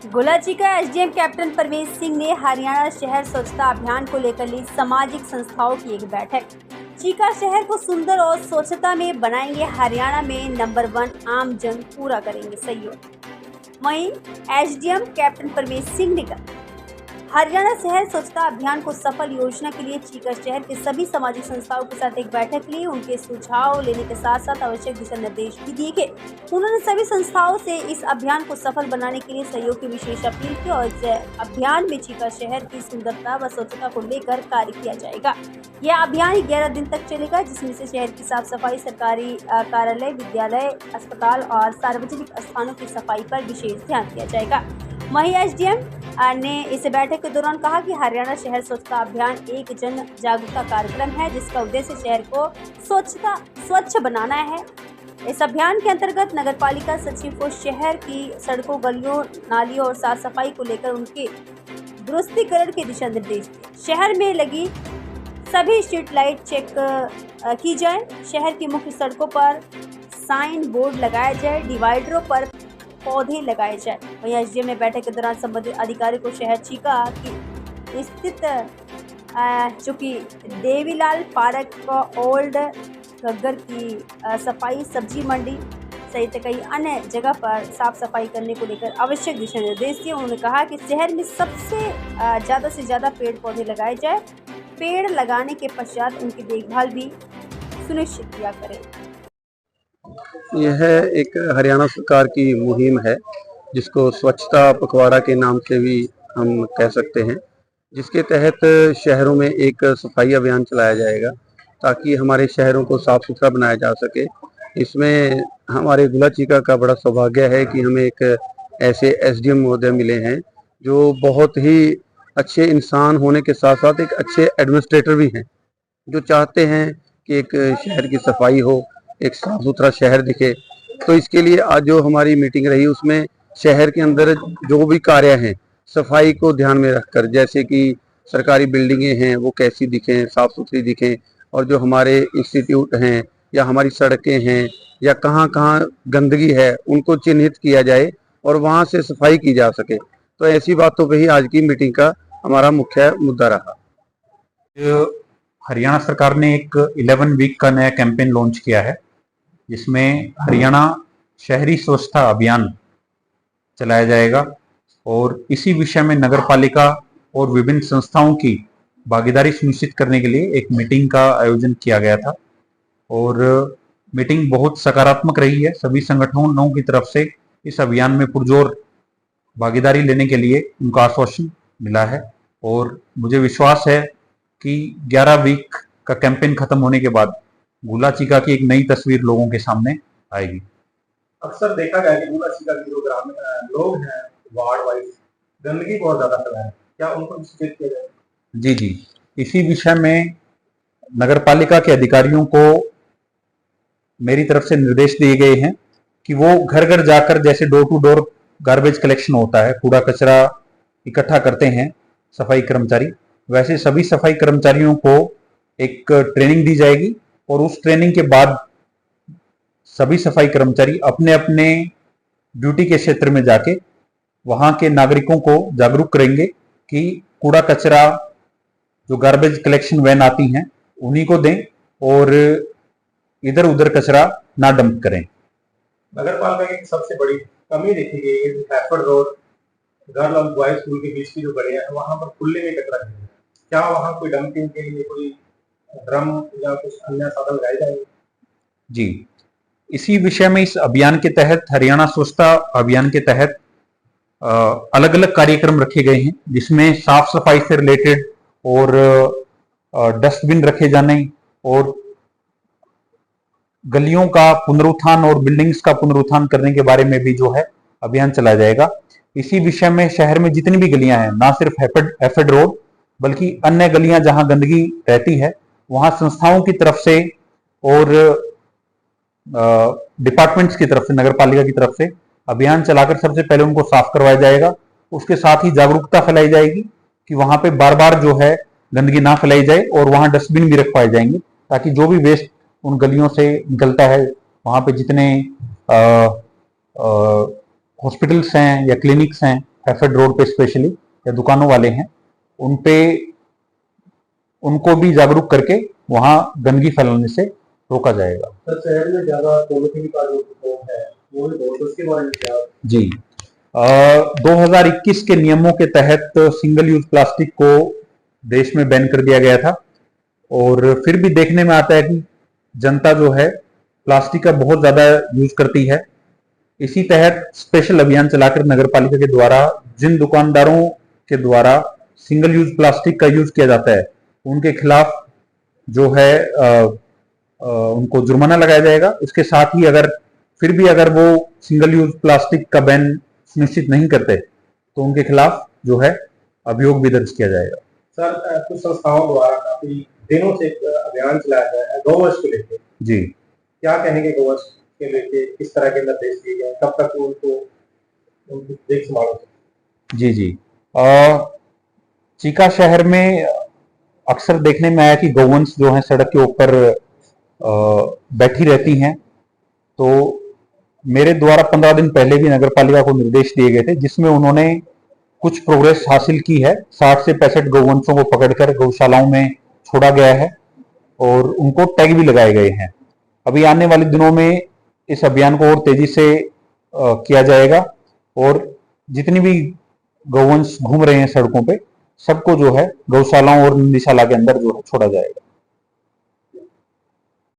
गुलाची का SDM captain Parvez Singh ने हरियाणा शहर स्वच्छता अभियान को लेकर ली सामाजिक संस्थाओं की एक बैठक। चीका शहर को सुंदर और स्वच्छता में बनाएंगे, हरियाणा में नंबर 1 आम जन पूरा करेंगे सहयोग। वहीं एसडीएम कैप्टन परवेज सिंह ने कहा, हरियाणा शहर स्वच्छता अभियान को सफल योजना के लिए चीका शहर के सभी सामाजिक संस्थाओं के साथ एक बैठक ली। उनके सुझाव लेने के साथ साथ आवश्यक दिशा निर्देश भी दिए गए। उन्होंने सभी संस्थाओं से इस अभियान को सफल बनाने के लिए सहयोग की विशेष अपील की और इस अभियान में चीका शहर की सुंदरता व स्वच्छता को लेकर कार्य किया जाएगा। यह अभियान 11 दिन तक चलेगा, जिसमें से शहर की साफ सफाई, सरकारी कार्यालय, विद्यालय, अस्पताल और सार्वजनिक स्थानों की सफाई पर विशेष ध्यान दिया जाएगा। वहीं एसडीएम ने इस बैठक के दौरान कहा कि हरियाणा शहर स्वच्छता अभियान एक जन जागरूकता कार्यक्रम है, जिसका उद्देश्य शहर को स्वच्छ बनाना है। इस अभियान के अंतर्गत नगरपालिका सचिव को शहर की सड़कों, गलियों, नालियों और साफ सफाई को लेकर उनके दुरुस्तीकरण के दिशा निर्देश दिए। शहर में लगी सभी स्ट्रीट लाइट चेक की जाए, शहर की मुख्य सड़कों पर साइन बोर्ड लगाया जाए, डिवाइडरों पर पौधे लगाए जाए। वहीं एसडीएम ने बैठक के दौरान संबंधित अधिकारी को शहर चीका की स्थित जो कि देवीलाल पार्क, ओल्ड घग्गर की सफाई, सब्जी मंडी सहित कई अन्य जगह पर साफ सफाई करने को लेकर आवश्यक दिशा निर्देश दिए। उन्होंने कहा कि शहर में सबसे ज़्यादा से ज़्यादा पेड़ पौधे लगाए जाए। पेड़ लगाने के पश्चात उनकी देखभाल भी सुनिश्चित किया करें। यह एक हरियाणा सरकार की मुहिम है, जिसको स्वच्छता पखवाड़ा के नाम से भी हम कह सकते हैं, जिसके तहत शहरों में एक सफाई अभियान चलाया जाएगा ताकि हमारे शहरों को साफ सुथरा बनाया जा सके। इसमें हमारे गुलाचीका का बड़ा सौभाग्य है कि हमें एक ऐसे एसडीएम महोदय मिले हैं जो बहुत ही अच्छे इंसान होने के साथ साथ एक अच्छे एडमिनिस्ट्रेटर भी हैं, जो चाहते हैं कि एक शहर की सफाई हो, एक साफ सुथरा शहर दिखे। तो इसके लिए आज जो हमारी मीटिंग रही, उसमें शहर के अंदर जो भी कार्य हैं सफाई को ध्यान में रखकर, जैसे कि सरकारी बिल्डिंगें हैं वो कैसी दिखें, साफ सुथरी दिखें, और जो हमारे इंस्टीट्यूट हैं या हमारी सड़कें हैं या कहाँ कहाँ गंदगी है उनको चिन्हित किया जाए और वहाँ से सफाई की जा सके। तो ऐसी बातों पे ही आज की मीटिंग का हमारा मुख्य मुद्दा रहा। हरियाणा सरकार ने एक 11 वीक का नया कैंपेन लॉन्च किया है, जिसमें हरियाणा शहरी स्वच्छता अभियान चलाया जाएगा और इसी विषय में नगरपालिका और विभिन्न संस्थाओं की भागीदारी सुनिश्चित करने के लिए एक मीटिंग का आयोजन किया गया था और मीटिंग बहुत सकारात्मक रही है। सभी संगठनों की तरफ से इस अभियान में पुरजोर भागीदारी लेने के लिए उनका आश्वासन मिला है और मुझे विश्वास है कि 11 वीक का कैंपेन खत्म होने के बाद गुलाचीका की एक नई तस्वीर लोगों के सामने आएगी। अक्सर देखा गया कि गुलाचीका के जो ग्रामीण लोग हैं वार्ड वाइज गंदगी बहुत ज्यादा फैलाए, क्या उनको चेक किया जाए? जी, इसी विषय में नगरपालिका के अधिकारियों को मेरी तरफ से निर्देश दिए गए हैं कि वो घर घर जाकर, जैसे door to door garbage collection होता है, कूड़ा कचरा इकट्ठा करते हैं सफाई कर्मचारी, वैसे सभी सफाई कर्मचारियों को एक ट्रेनिंग दी जाएगी और उस ट्रेनिंग के बाद सभी सफाई कर्मचारी अपने अपने ड्यूटी के क्षेत्र में जाके वहां के नागरिकों को जागरूक करेंगे कि कूड़ा कचरा जो गार्बेज कलेक्शन वैन आती हैं उन्हीं को दें और इधर उधर कचरा ना डंप करें। नगरपालिका की सबसे बड़ी कमी देखी गई है हैफर्ड रोड गर्ल और बॉयज स्कूल के बीच की जो गलियां है वहां पर खुले में कचरा गिर रहा है। क्या वहां कोई डंपिंग के लिए कोई ड्रम या कुछ अन्य साधन लगाए जाएंगे? जी, इसी विषय में इस अभियान के तहत, हरियाणा स्वच्छता अभियान के तहत अलग अलग कार्यक्रम रखे गए हैं, जिसमें साफ सफाई से रिलेटेड और डस्टबिन रखे जाने और गलियों का पुनरुत्थान और बिल्डिंग्स का पुनरुत्थान करने के बारे में भी जो है अभियान चलाया जाएगा। इसी विषय में शहर में जितनी भी गलियां हैं, ना सिर्फ हैफर्ड रोड बल्कि अन्य गलियां जहां गंदगी रहती है, वहां संस्थाओं की तरफ से और डिपार्टमेंट्स की तरफ से, नगरपालिका की तरफ से अभियान चलाकर सबसे पहले उनको साफ करवाया जाएगा। उसके साथ ही जागरूकता फैलाई जाएगी कि वहां पे बार बार जो है गंदगी ना फैलाई जाए और वहां डस्टबिन भी रखवाए जाएंगे, ताकि जो भी वेस्ट उन गलियों से निकलता है, वहां पे जितने हॉस्पिटल्स हैं या क्लिनिक्स हैं, हैफेड रोड पे स्पेशली या दुकानों वाले हैं, उन पे उनको भी जागरूक करके वहां गंदगी फैलाने से रोका जाएगा। सर शहर में ज्यादा पॉलिथीन का जो उपयोग है वो भी बहुत, उसके बारे में क्या? जी 2021 के नियमों के तहत सिंगल यूज प्लास्टिक को देश में बैन कर दिया गया था, और फिर भी देखने में आता है कि जनता जो है प्लास्टिक का बहुत ज्यादा यूज करती है। इसी तहत स्पेशल अभियान चलाकर नगर पालिका के द्वारा जिन दुकानदारों के द्वारा सिंगल यूज प्लास्टिक का यूज किया जाता है उनके खिलाफ जो है उनको जुर्माना लगाया जाएगा। इसके साथ ही फिर भी अगर वो सिंगल यूज प्लास्टिक का बैन सुनिश्चित नहीं करते तो उनके खिलाफ जो है अभियोग भी दर्ज किया जाएगा। सर कुछ संस्थाओं द्वारा काफी दिनों से एक अभियान चलाया गया है गौवंश को लेकर, जी क्या कहेंगे गौवंश के लेके, किस तरह के निर्देश दिए गए, कब तक उनको उनकी देख संभाल? जी जी चीका शहर में अक्सर देखने में आया कि गौवंश जो है सड़क के ऊपर बैठी रहती हैं, तो मेरे द्वारा 15 दिन पहले भी नगर पालिका को निर्देश दिए गए थे, जिसमें उन्होंने कुछ प्रोग्रेस हासिल की है। 60 से 65 गौवंशों को पकड़कर गौशालाओं में छोड़ा गया है और उनको टैग भी लगाए गए हैं। अभी आने वाले दिनों में इस अभियान को और तेजी से किया जाएगा और जितनी भी गौवंश घूम रहे हैं सड़कों पे सबको जो है गौशालाओं और निशाला के अंदर जो है छोड़ा जाएगा।